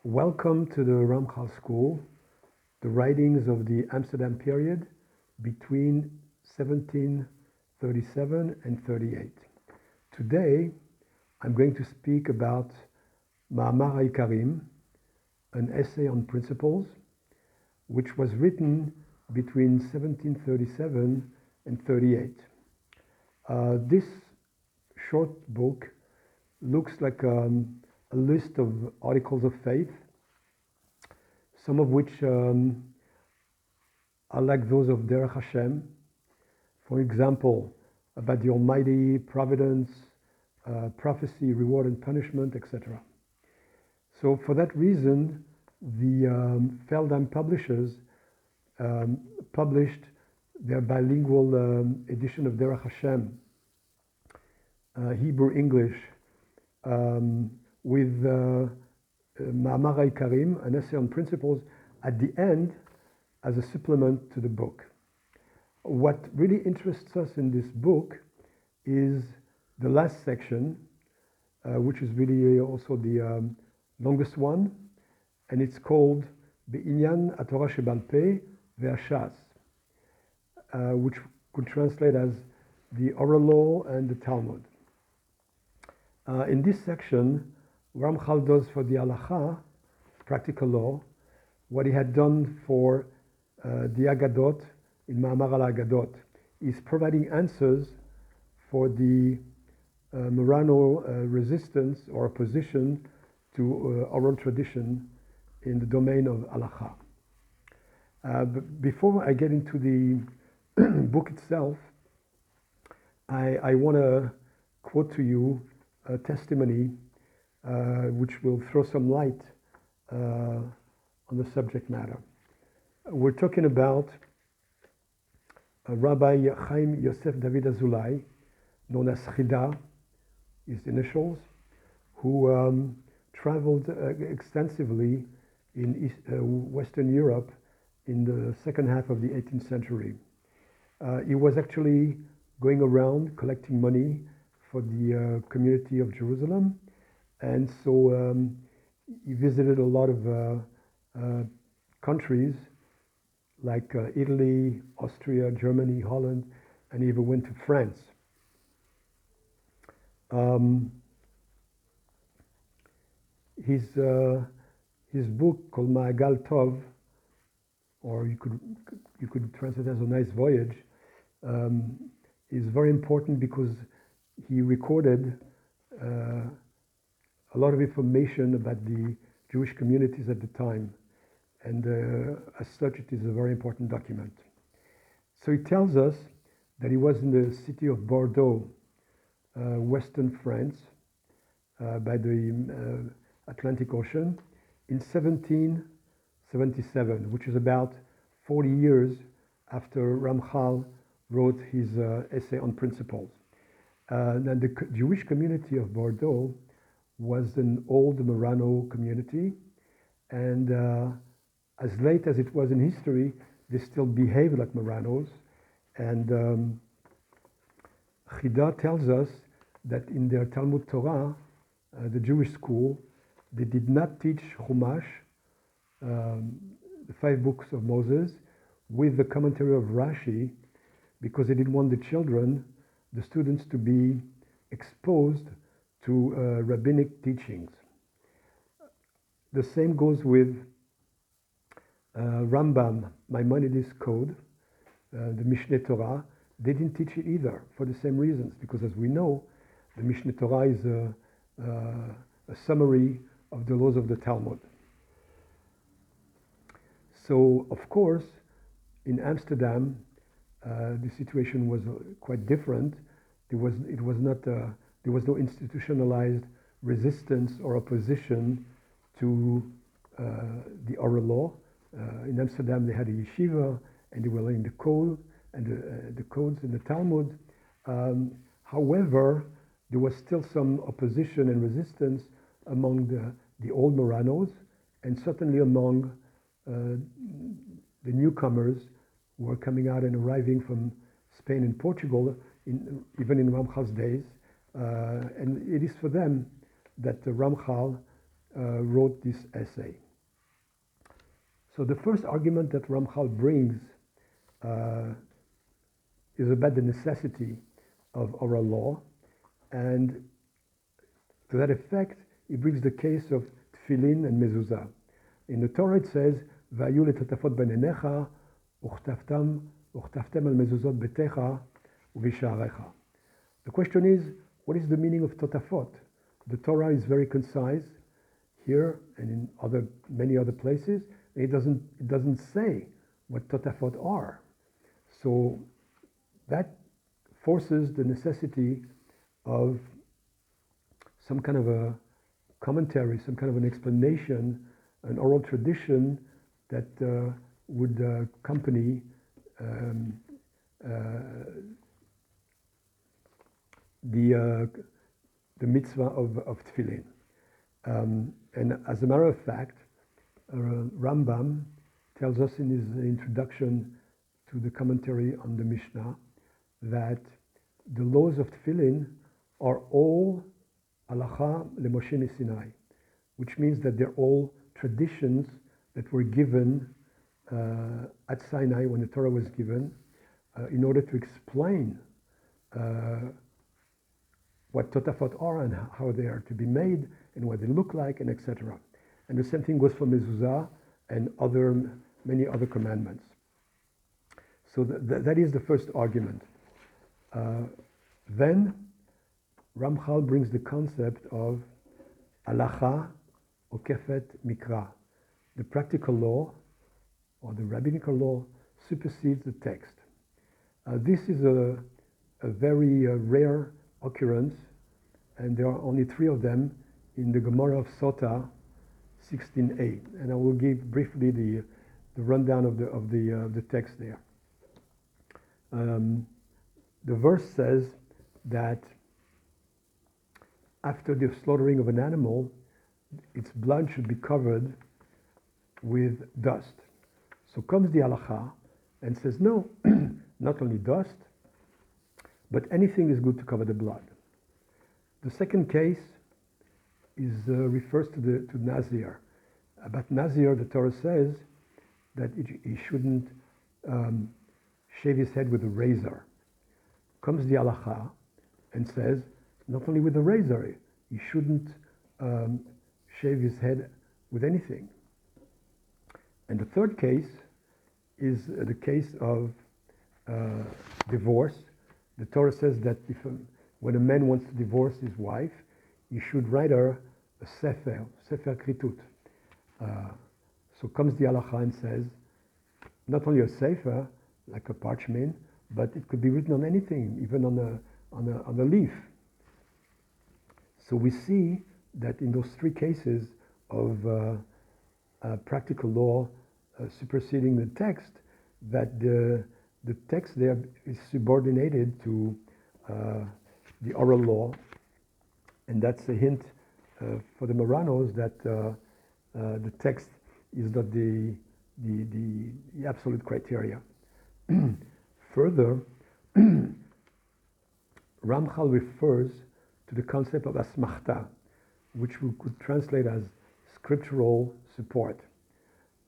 Welcome to the Ramchal School, the writings of the Amsterdam period between 1737 and 38. Today, I'm going to speak about Ma'amar Karim, an essay on principles, which was written between 1737 and 38. This short book looks like a list of articles of faith, some of which are like those of Derech Hashem. For example, about the Almighty, providence, prophecy, reward and punishment, etc. So for that reason, the Feldheim publishers published their bilingual edition of Derech Hashem, Hebrew-English, with Ma'amar Karim, an essay on principles, at the end as a supplement to the book. What really interests us in this book is the last section, which is really also the longest one, and it's called Be'inyan HaTorah Shebal Peh ve'Hashas, which could translate as the oral law and the Talmud. In this section, Ramchal does for the halacha, practical law, what he had done for the Agadot in Ma'amar al-Agadot. He's providing answers for the Marano resistance or opposition to oral tradition in the domain of halacha. But before I get into the book itself, I want to quote to you a testimony which will throw some light on the subject matter. We're talking about Rabbi Chaim Yosef David Azulai, known as Chida, his initials, who traveled extensively in Western Europe in the second half of the 18th century. He was actually going around collecting money for the community of Jerusalem, and so he visited a lot of countries like Italy, Austria, Germany, Holland, and he even went to France. His book called Ma'agal Tov, or you could translate it as A Nice Voyage, is very important because he recorded a lot of information about the Jewish communities at the time, and as such it is a very important document. So he tells us that he was in the city of Bordeaux, western France, by the Atlantic Ocean, in 1777, which is about 40 years after Ramchal wrote his essay on principles. And the Jewish community of Bordeaux was an old Marano community, and as late as it was in history, they still behaved like Maranos. And Chida tells us that in their Talmud Torah, the Jewish school, they did not teach Chumash, the 5 books of Moses, with the commentary of Rashi, because they didn't want the children, the students, to be exposed to rabbinic teachings. The same goes with Rambam, Maimonides' code, the Mishneh Torah. They didn't teach it either for the same reasons, because as we know, the Mishneh Torah is a summary of the laws of the Talmud. So, of course, in Amsterdam, the situation was quite different. There was no institutionalized resistance or opposition to the oral law. In Amsterdam, they had a yeshiva, and they were learning the code and the codes in the Talmud. However, there was still some opposition and resistance among the old Maranos, and certainly among the newcomers who were coming out and arriving from Spain and Portugal, even in Ramchal's days. And it is for them that Ramchal wrote this essay. So the first argument that Ramchal brings is about the necessity of oral law, and to that effect, he brings the case of tefillin and mezuzah. In the Torah it says, "V'ayu letatafot b'neinecha, uchtaftem al mezuzot betecha u'v'sha'arecha." The question is, what is the meaning of totafot? The Torah is very concise here and in many other places. It doesn't say what totafot are. So that forces the necessity of some kind of a commentary, some kind of an explanation, an oral tradition that would accompany the mitzvah of tefillin. And as a matter of fact, Rambam tells us in his introduction to the commentary on the Mishnah that the laws of tefillin are all halacha leMoshe Sinai, which means that they're all traditions that were given at Sinai when the Torah was given in order to explain what totafot are and how they are to be made and what they look like and etc. And the same thing goes for mezuzah and many other commandments. So that is the first argument. Then Ramchal brings the concept of halacha okefet mikra. The practical law or the rabbinical law supersedes the text. This is a very rare occurrence, and there are only 3 of them in the Gemara of Sota 16a, and I will give briefly the rundown of the text there. The verse says that after the slaughtering of an animal, its blood should be covered with dust. So comes the halacha and says, no, not only dust, but anything is good to cover the blood. The second case refers to Nazir. About Nazir, the Torah says that he shouldn't shave his head with a razor. Comes the halacha and says, not only with a razor, he shouldn't shave his head with anything. And the third case is the case of divorce. The Torah says that when a man wants to divorce his wife, he should write her a sefer kritut. So comes the halacha and says, not only a sefer, like a parchment, but it could be written on anything, even on a leaf. So we see that in those 3 cases of practical law superseding the text, that the text there is subordinated to the oral law, and that's a hint for the Moranos that the text is not the absolute criteria. Further, Ramchal refers to the concept of asmachta, which we could translate as scriptural support.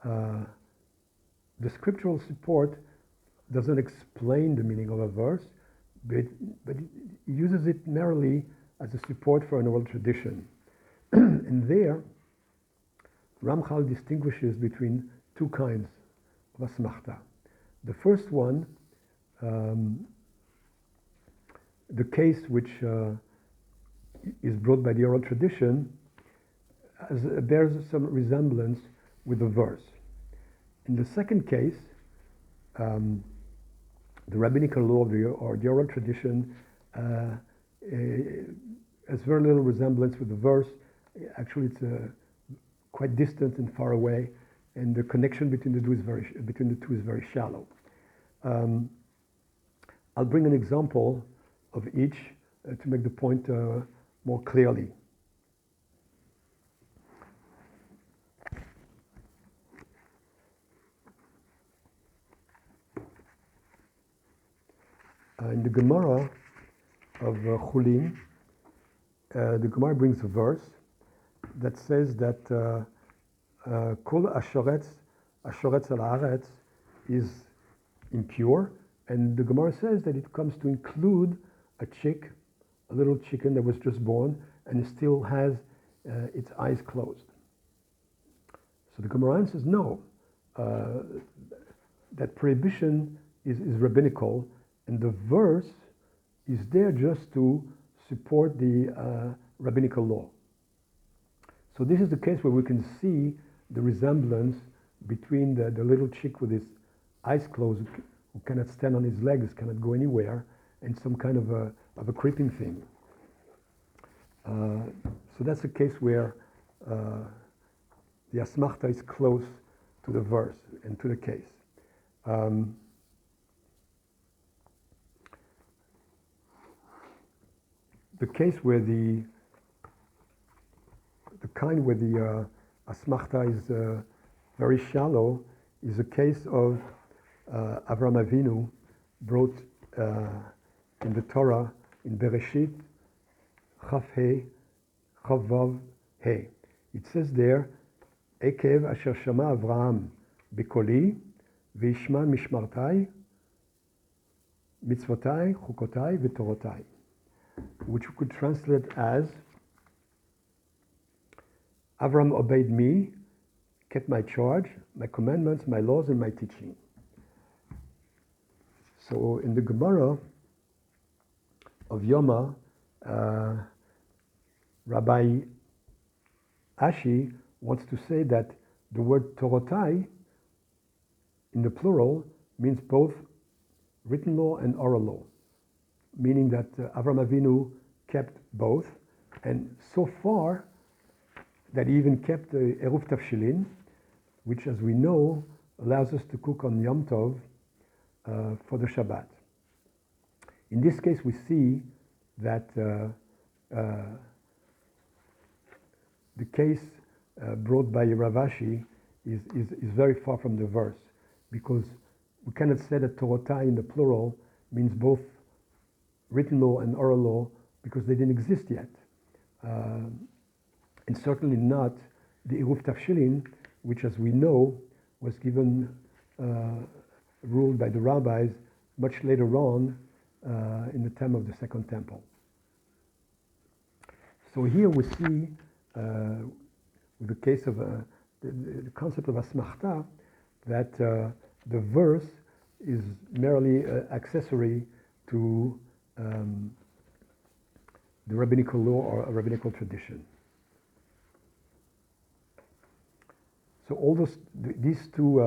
The scriptural support doesn't explain the meaning of a verse, but it uses it merely as a support for an oral tradition. And there, Ramchal distinguishes between 2 kinds of asmachta. The first one, the case which is brought by the oral tradition, bears some resemblance with the verse. In the second case, the rabbinical law or the oral tradition has very little resemblance with the verse. Actually, it's quite distant and far away, and the connection between the two is very shallow. I'll bring an example of each to make the point more clearly. In the Gemara of Chulin, the Gemara brings a verse that says that Kol Ashoretz al Haaretz is impure, and the Gemara says that it comes to include a little chicken that was just born, and it still has its eyes closed. So the Gemara says no, that prohibition is rabbinical, and the verse is there just to support the rabbinical law. So this is the case where we can see the resemblance between the little chick with his eyes closed, who cannot stand on his legs, cannot go anywhere, and some kind of a creeping thing. So that's a case where the asmachta is close to the verse and to the case. The case where the kind where the asmachta is very shallow is a case of Avraham Avinu brought in the Torah in Bereshit Chaf He Chav Vav He. It says there, Ekev asher shama Avraham bekoli v'yishma mishmartai mitzvotai chukotai v'torotai, which we could translate as Avram obeyed me, kept my charge, my commandments, my laws, and my teaching. So in the Gemara of Yoma, Rabbi Ashi wants to say that the word Torotai in the plural means both written law and oral law, meaning that Avram Avinu kept both, and so far that he even kept the Eruv Tavshilin, which, as we know, allows us to cook on Yom Tov for the Shabbat. In this case, we see that the case brought by Rav Ashi is very far from the verse, because we cannot say that Torotai in the plural means both written law and oral law, because they didn't exist yet. And certainly not the Eruv Tavshilin, which, as we know, was given, ruled by the rabbis much later on in the time of the Second Temple. So here we see, with the case of the concept of asmachta, that the verse is merely accessory to the rabbinical law or a rabbinical tradition. So all these two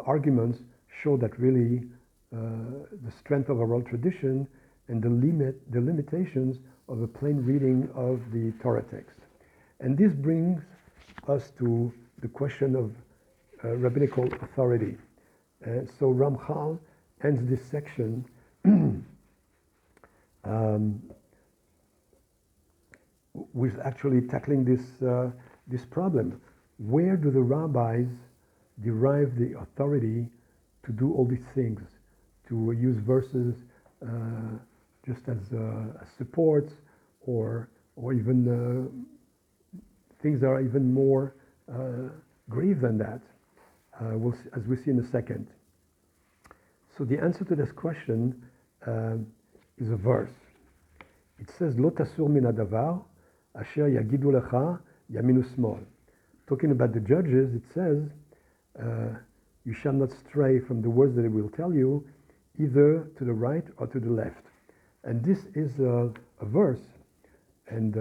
arguments show that really the strength of oral tradition and the limitations of a plain reading of the Torah text. And this brings us to the question of rabbinical authority. So Ramchal ends this section with actually tackling this problem. Where do the rabbis derive the authority to do all these things, to use verses just as supports, or even things that are even more grave than that, as we see in a second. So the answer to this question is a verse. It says, Lo tasur min hadavar asher yagidu lecha yamin u'smol. Talking about the judges, it says, you shall not stray from the words that they will tell you, either to the right or to the left. And this is a verse, and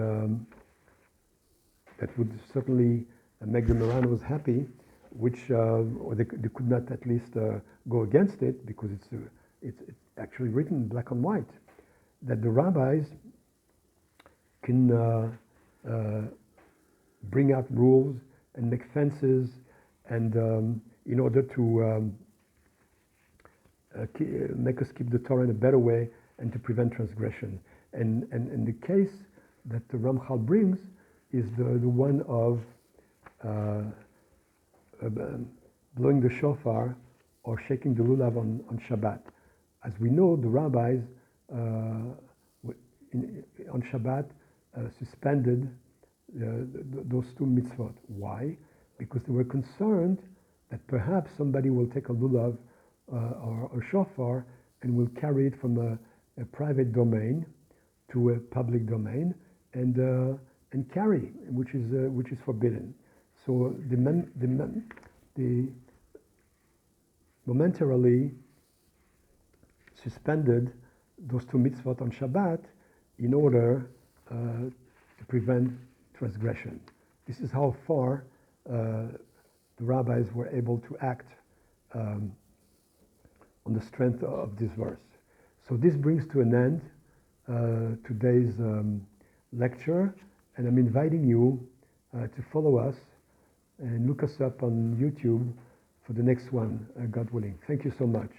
that would certainly make the Maranos happy, which or they could not at least go against it, because it's actually written black on white, that the rabbis can bring out rules and make fences, and in order to make us keep the Torah in a better way and to prevent transgression. And the case that the Ramchal brings is the one of blowing the shofar or shaking the lulav on Shabbat. As we know, the rabbis on Shabbat suspended those two mitzvot. Why? Because they were concerned that perhaps somebody will take a lulav or a shofar and will carry it from a private domain to a public domain and carry, which is forbidden. So the momentarily suspended those two mitzvot on Shabbat in order to prevent transgression. This is how far the rabbis were able to act on the strength of this verse. So this brings to an end today's lecture, and I'm inviting you to follow us and look us up on YouTube for the next one, God willing. Thank you so much.